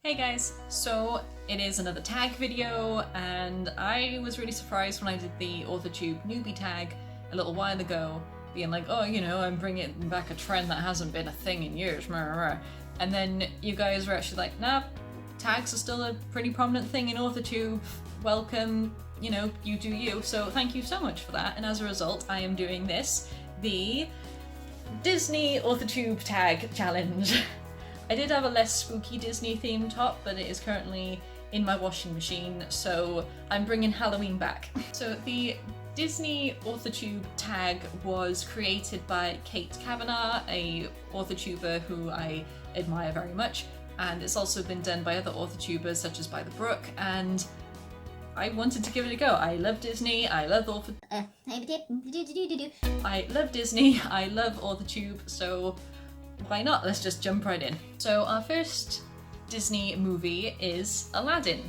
Hey guys, so it is another tag video, and I was really surprised when I did the Authortube newbie tag a little while ago, being like, oh, you know, I'm bringing back a trend that hasn't been a thing in years, and then you guys were actually like, nah, tags are still a pretty prominent thing in Authortube, welcome, you know, you do you, so thank you so much for that, and as a result I am doing this, the Disney Authortube Tag Challenge. I did have a less spooky Disney themed top, but it is currently in my washing machine, so I'm bringing Halloween back. So the Disney Authortube tag was created by Kate Kavanagh, a Authortuber who I admire very much, and it's also been done by other Authortubers such as By the Brook, and I wanted to give it a go. I love Disney, I love I love Disney, I love Authortube, so why not? Let's just jump right in. So our first Disney movie is Aladdin.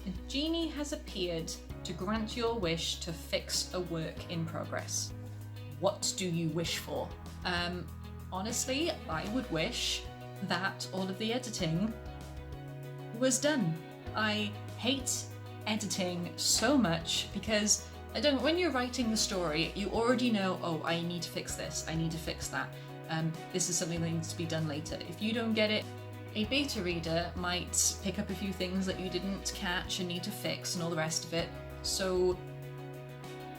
A genie has appeared to grant your wish to fix a work in progress. What do you wish for? Honestly, I would wish that all of the editing was done. I hate editing so much because when you're writing the story, you already know, oh, I need to fix this, I need to fix that. This is something that needs to be done later. If you don't get it, a beta reader might pick up a few things that you didn't catch and need to fix and all the rest of it. So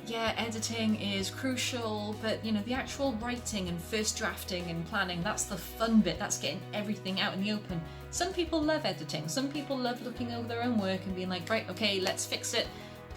yeah, editing is crucial, but you know, the actual writing and first drafting and planning, that's the fun bit, that's getting everything out in the open. Some people love editing, some people love looking over their own work and being like, right, okay, let's fix it.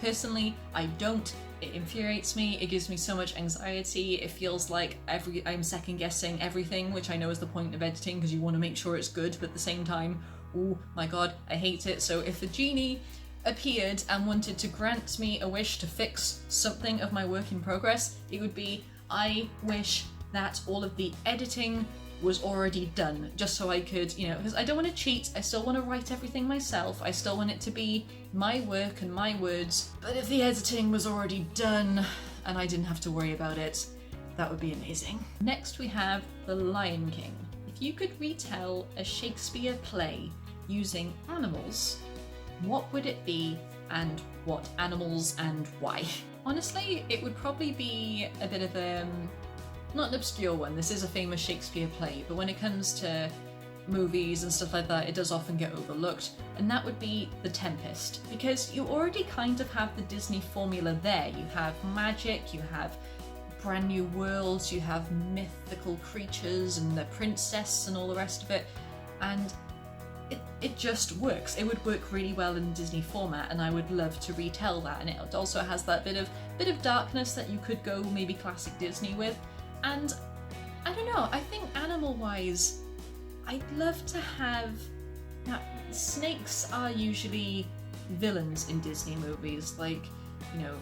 Personally, I don't. It infuriates me, it gives me so much anxiety, it feels like I'm second guessing everything, which I know is the point of editing because you want to make sure it's good, but at the same time, oh my god, I hate it. So if the genie appeared and wanted to grant me a wish to fix something of my work in progress, it would be, I wish that all of the editing was already done, just so I could, you know, because I don't want to cheat, I still want to write everything myself, I still want it to be my work and my words, but if the editing was already done and I didn't have to worry about it, that would be amazing. Next we have The Lion King. If you could retell a Shakespeare play using animals, what would it be and what animals and why? Honestly, it would probably be a bit of not an obscure one, this is a famous Shakespeare play, but when it comes to movies and stuff like that, it does often get overlooked, and that would be The Tempest, because you already kind of have the Disney formula there. You have magic, you have brand new worlds, you have mythical creatures and the princess and all the rest of it, and it just works. It would work really well in Disney format, and I would love to retell that, and it also has that bit of darkness that you could go maybe classic Disney with. And I don't know, I think animal-wise, I'd love to have... Now, snakes are usually villains in Disney movies, like, you know,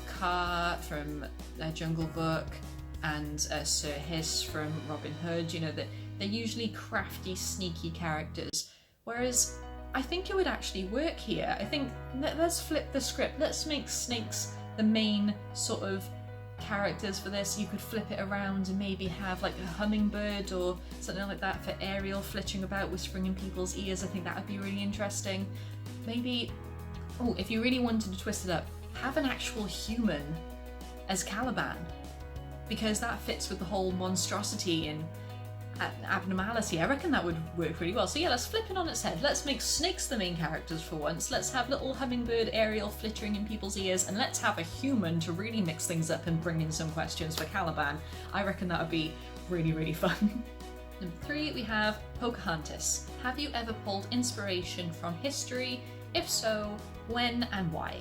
Kaa from Jungle Book and Sir Hiss from Robin Hood, you know, that they're usually crafty, sneaky characters. Whereas I think it would actually work here. I think, let's flip the script, let's make snakes the main sort of characters for this. You could flip it around and maybe have like a hummingbird or something like that for Ariel flitting about whispering in people's ears. I think that would be really interesting. Maybe, oh, if you really wanted to twist it up, have an actual human as Caliban, because that fits with the whole monstrosity and abnormality. I reckon that would work really well. So yeah, let's flip it on its head. Let's make snakes the main characters for once. Let's have little hummingbird Ariel flittering in people's ears, and let's have a human to really mix things up and bring in some questions for Caliban. I reckon that would be really, really fun. Number 3, we have Pocahontas. Have you ever pulled inspiration from history? If so, when and why?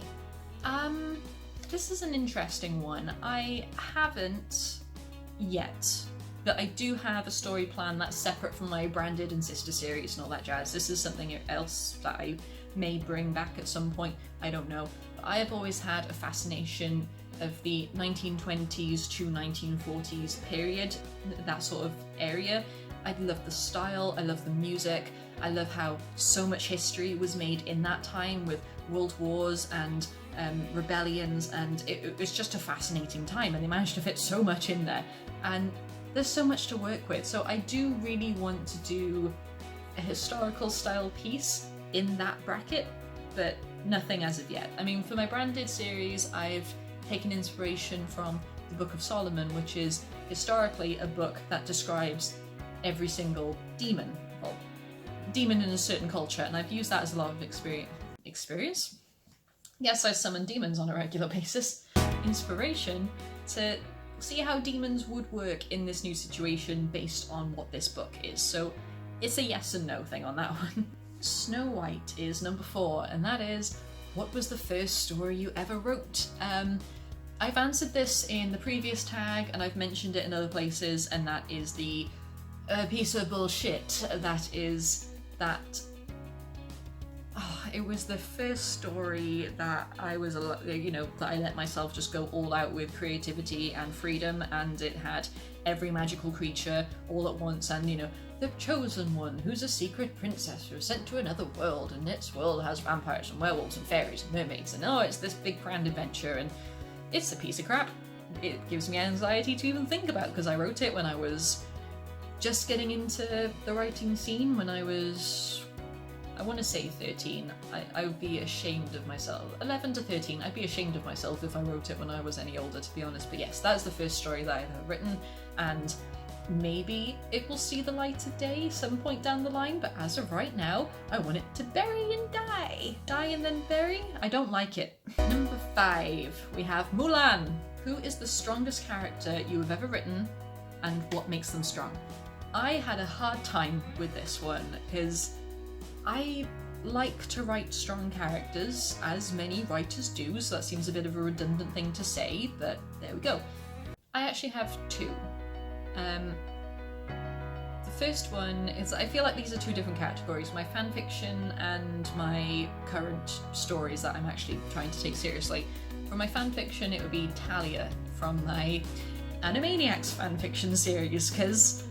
This is an interesting one. I haven't yet. But I do have a story plan that's separate from my Branded and Sister series and all that jazz. This is something else that I may bring back at some point, I don't know. But I have always had a fascination of the 1920s to 1940s period, that sort of area. I love the style, I love the music, I love how so much history was made in that time with world wars and rebellions, and it was just a fascinating time, and they managed to fit so much in there. And there's so much to work with, so I do really want to do a historical style piece in that bracket, but nothing as of yet. I mean, for my branded series, I've taken inspiration from the Book of Solomon, which is historically a book that describes every single demon, well, demon in a certain culture, and I've used that as a lot of experience? Yes, I summon demons on a regular basis. Inspiration to see how demons would work in this new situation based on what this book is. So it's a yes and no thing on that one. Snow White is number 4, and that is, what was the first story you ever wrote? I've answered this in the previous tag, and I've mentioned it in other places, and that is the piece of bullshit that is that it was the first story that I was, you know, that I let myself just go all out with creativity and freedom, and it had every magical creature all at once, and, you know, the chosen one, who's a secret princess who was sent to another world, and its world has vampires and werewolves and fairies and mermaids, and oh, it's this big grand adventure, and it's a piece of crap. It gives me anxiety to even think about, because I wrote it when I was just getting into the writing scene, when I was, I want to say 13. I would be ashamed of myself. 11 to 13, I'd be ashamed of myself if I wrote it when I was any older, to be honest. But yes, that's the first story that I've ever written, and maybe it will see the light of day some point down the line, but as of right now, I want it to bury and die. Die and then bury? I don't like it. Number 5, we have Mulan. Who is the strongest character you have ever written, and what makes them strong? I had a hard time with this one, because I like to write strong characters, as many writers do, so that seems a bit of a redundant thing to say, but there we go. I actually have 2. The first one is, I feel like these are 2 different categories, my fanfiction and my current stories that I'm actually trying to take seriously. For my fanfiction, it would be Talia from my Animaniacs fanfiction series, because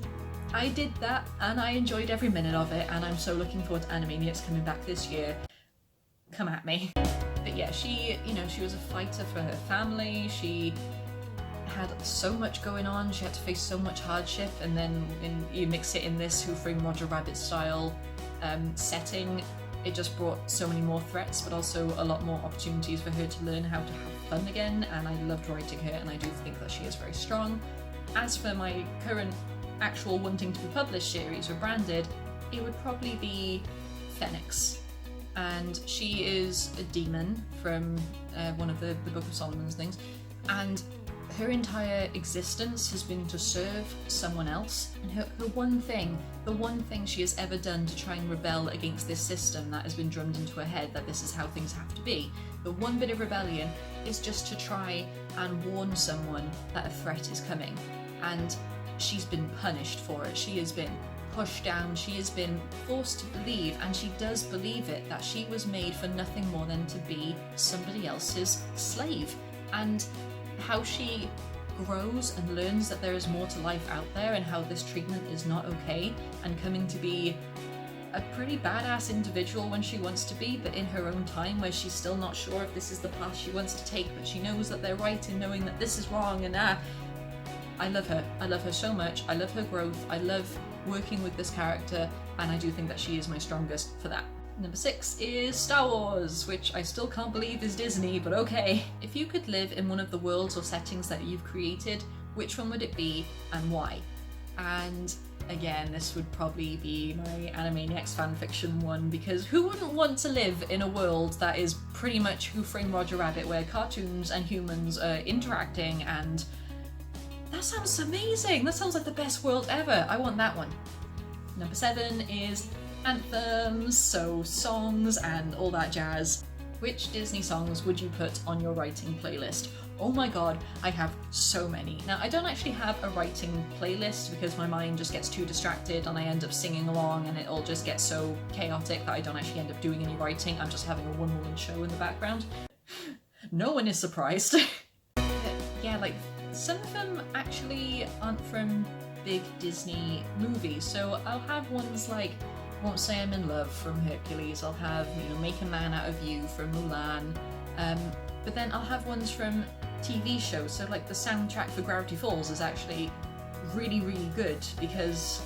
I did that and I enjoyed every minute of it, and I'm so looking forward to Animaniacs coming back this year. Come at me. But yeah, she, you know, she was a fighter for her family, she had so much going on, she had to face so much hardship, and then you mix it in this Who Framed Roger Rabbit style setting, it just brought so many more threats, but also a lot more opportunities for her to learn how to have fun again, and I loved writing her, and I do think that she is very strong. As for my current actual wanting to be published series or branded, it would probably be Phoenix, and she is a demon from one of the Book of Solomon's things, and her entire existence has been to serve someone else, and her one thing, the one thing she has ever done to try and rebel against this system that has been drummed into her head that this is how things have to be, the one bit of rebellion is just to try and warn someone that a threat is coming, and she's been punished for it. She has been pushed down, she has been forced to believe, and she does believe it, that she was made for nothing more than to be somebody else's slave. And how she grows and learns that there is more to life out there, and how this treatment is not okay, and coming to be a pretty badass individual when she wants to be, but in her own time, where she's still not sure if this is the path she wants to take, but she knows that they're right in knowing that this is wrong, and I love her. I love her so much. I love her growth. I love working with this character, and I do think that she is my strongest for that. Number 6 is Star Wars, which I still can't believe is Disney, but okay. If you could live in one of the worlds or settings that you've created, which one would it be and why? And again, this would probably be my Animaniacs fanfiction one, because who wouldn't want to live in a world that is pretty much Who Framed Roger Rabbit, where cartoons and humans are interacting, and that sounds amazing! That sounds like the best world ever! I want that one. Number 7 is anthems, so songs and all that jazz. Which Disney songs would you put on your writing playlist? Oh my god, I have so many. Now, I don't actually have a writing playlist because my mind just gets too distracted and I end up singing along, and it all just gets so chaotic that I don't actually end up doing any writing. I'm just having a one-woman show in the background. No one is surprised. Yeah, like, some of them actually aren't from big Disney movies, so I'll have ones like Won't Say I'm in Love from Hercules, I'll have, you know, Make a Man Out of You from Mulan, but then I'll have ones from TV shows, so like the soundtrack for Gravity Falls is actually really, really good, because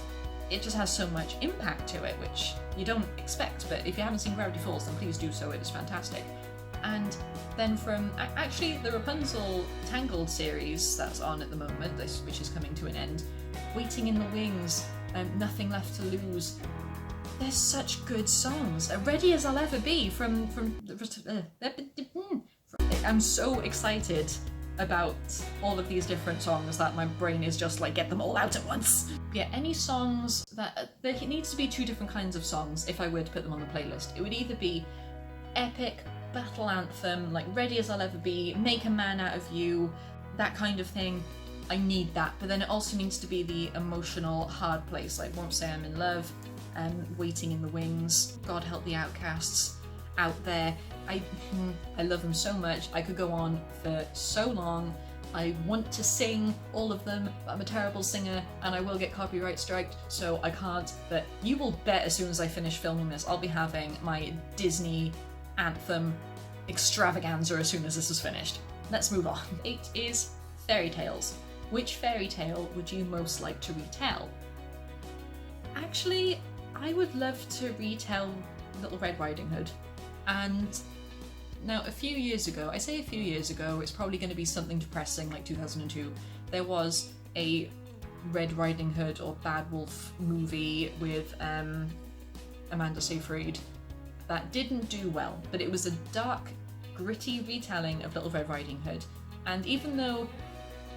it just has so much impact to it, which you don't expect, but if you haven't seen Gravity Falls, then please do so, it is fantastic. And then from actually the Rapunzel Tangled series that's on at the moment, which is coming to an end, Waiting in the Wings, Nothing Left to Lose, there's such good songs. Ready as I'll Ever Be I'm so excited about all of these different songs that my brain is just like, get them all out at once. Yeah, any songs that, there needs to be two different kinds of songs if I were to put them on the playlist. It would either be epic battle anthem, like Ready as I'll Ever Be, Make a Man Out of You, that kind of thing. I need that, but then it also needs to be the emotional hard place, like Won't Say I'm in Love, Waiting in the Wings, God Help the Outcasts, Out There. I love them so much. I could go on for so long. I want to sing all of them, but I'm a terrible singer and I will get copyright striked, so I can't. But you will bet as soon as I finish filming this, I'll be having my Disney anthem extravaganza as soon as this is finished. Let's move on. 8 is fairy tales. Which fairy tale would you most like to retell? Actually, I would love to retell Little Red Riding Hood. And now a few years ago, I say a few years ago, it's probably going to be something depressing like 2002, there was a Red Riding Hood or Bad Wolf movie with Amanda Seyfried that didn't do well, but it was a dark, gritty retelling of Little Red Riding Hood. And even though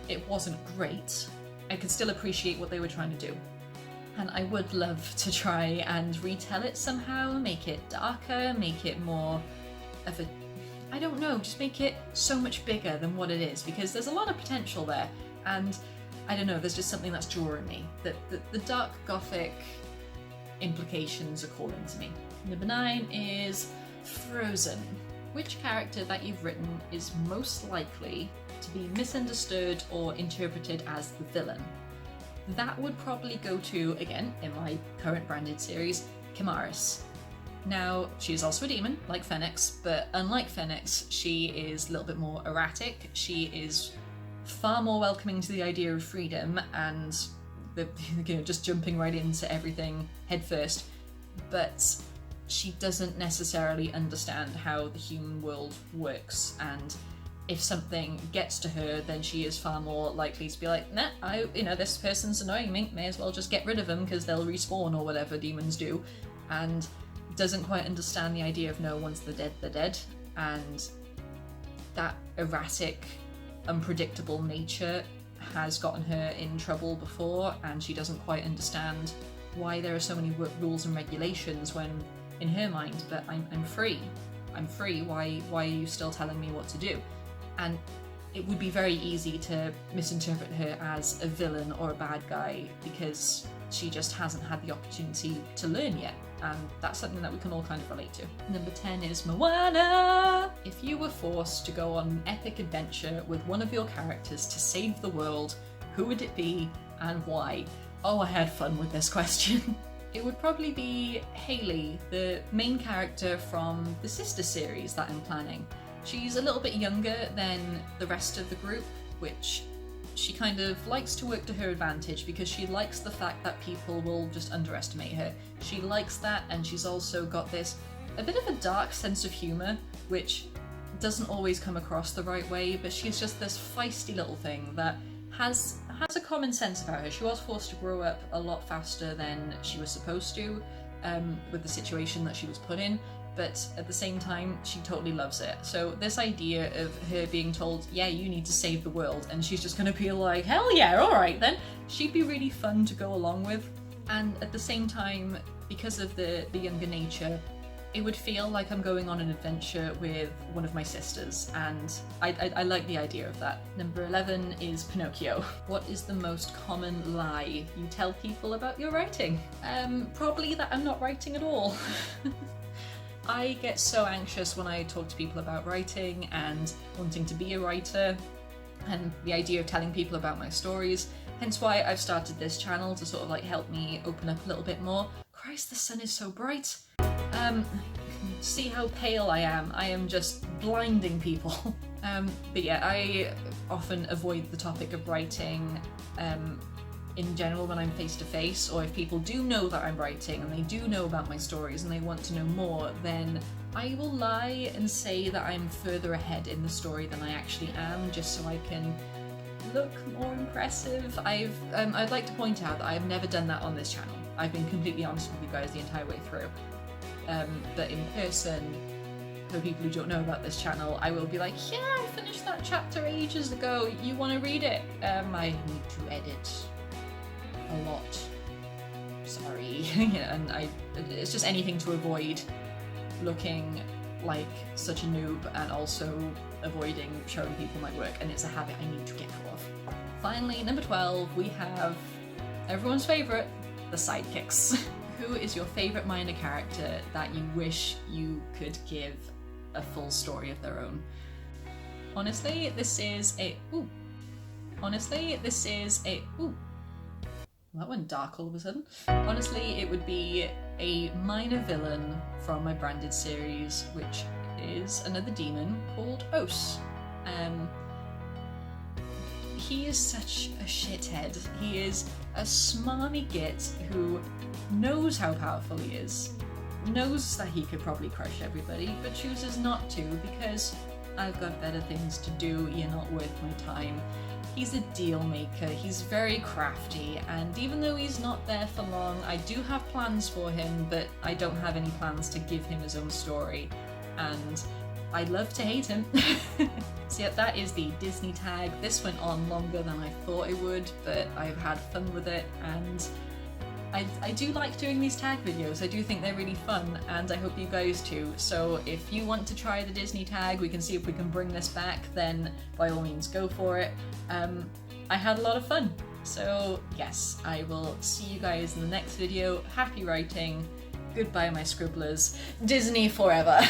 it wasn't great, I could still appreciate what they were trying to do. And I would love to try and retell it somehow, make it darker, make it more of a, I don't know, just make it so much bigger than what it is, because there's a lot of potential there, and I don't know, there's just something that's drawing me. The dark gothic implications are calling to me. Number 9 is Frozen. Which character that you've written is most likely to be misunderstood or interpreted as the villain? That would probably go to, again, in my current branded series, Chimaris. Now, she is also a demon, like Phoenix, but unlike Phoenix, she is a little bit more erratic. She is far more welcoming to the idea of freedom and just jumping right into everything headfirst, but she doesn't necessarily understand how the human world works, and if something gets to her, then she is far more likely to be like, nah, this person's annoying me, may as well just get rid of them because they'll respawn or whatever demons do, and doesn't quite understand the idea of no, once they're dead, and that erratic, unpredictable nature has gotten her in trouble before, and she doesn't quite understand why there are so many rules and regulations when, in her mind, but I'm free. I'm free, why are you still telling me what to do? And it would be very easy to misinterpret her as a villain or a bad guy because she just hasn't had the opportunity to learn yet, and that's something that we can all kind of relate to. Number 10 is Moana! If you were forced to go on an epic adventure with one of your characters to save the world, who would it be and why? Oh, I had fun with this question. It would probably be Hayley, the main character from the sister series that I'm planning. She's a little bit younger than the rest of the group, which she kind of likes to work to her advantage because she likes the fact that people will just underestimate her. She likes that, and she's also got this a bit of a dark sense of humour, which doesn't always come across the right way, but she's just this feisty little thing that has a common sense about her. She was forced to grow up a lot faster than she was supposed to, with the situation that she was put in, but at the same time, she totally loves it. So this idea of her being told, yeah, you need to save the world, and she's just gonna be like, hell yeah, alright then, she'd be really fun to go along with. And at the same time, because of the younger nature, it would feel like I'm going on an adventure with one of my sisters, and I like the idea of that. Number 11 is Pinocchio. What is the most common lie you tell people about your writing? Probably that I'm not writing at all. I get so anxious when I talk to people about writing and wanting to be a writer, and the idea of telling people about my stories, hence why I've started this channel to sort of like help me open up a little bit more. Christ, the sun is so bright. See how pale I am. I am just blinding people. But yeah, I often avoid the topic of writing in general when I'm face to face, or if people do know that I'm writing and they do know about my stories and they want to know more, then I will lie and say that I'm further ahead in the story than I actually am, just so I can look more impressive. I'd like to point out that I've never done that on this channel. I've been completely honest with you guys the entire way through. But in person, for people who don't know about this channel, I will be like, yeah, I finished that chapter ages ago, you want to read it? I need to edit a lot. Sorry. And it's just anything to avoid looking like such a noob and also avoiding showing people my work, and it's a habit I need to get out of. Finally, number 12, we have everyone's favourite, the Sidekicks. Who is your favourite minor character that you wish you could give a full story of their own? Honestly, this is a that went dark all of a sudden. Honestly, it would be a minor villain from my branded series, which is another demon called Os. He is such a shithead. He is a smarmy git who knows how powerful he is, knows that he could probably crush everybody, but chooses not to because I've got better things to do, you're not worth my time. He's a deal maker, he's very crafty, and even though he's not there for long, I do have plans for him, but I don't have any plans to give him his own story, and I'd love to hate him. So yeah, that is the Disney tag. This went on longer than I thought it would, but I've had fun with it, and I do like doing these tag videos. I do think they're really fun, and I hope you guys too. So if you want to try the Disney tag, we can see if we can bring this back, then by all means go for it. I had a lot of fun. So yes, I will see you guys in the next video. Happy writing. Goodbye my scribblers. Disney forever.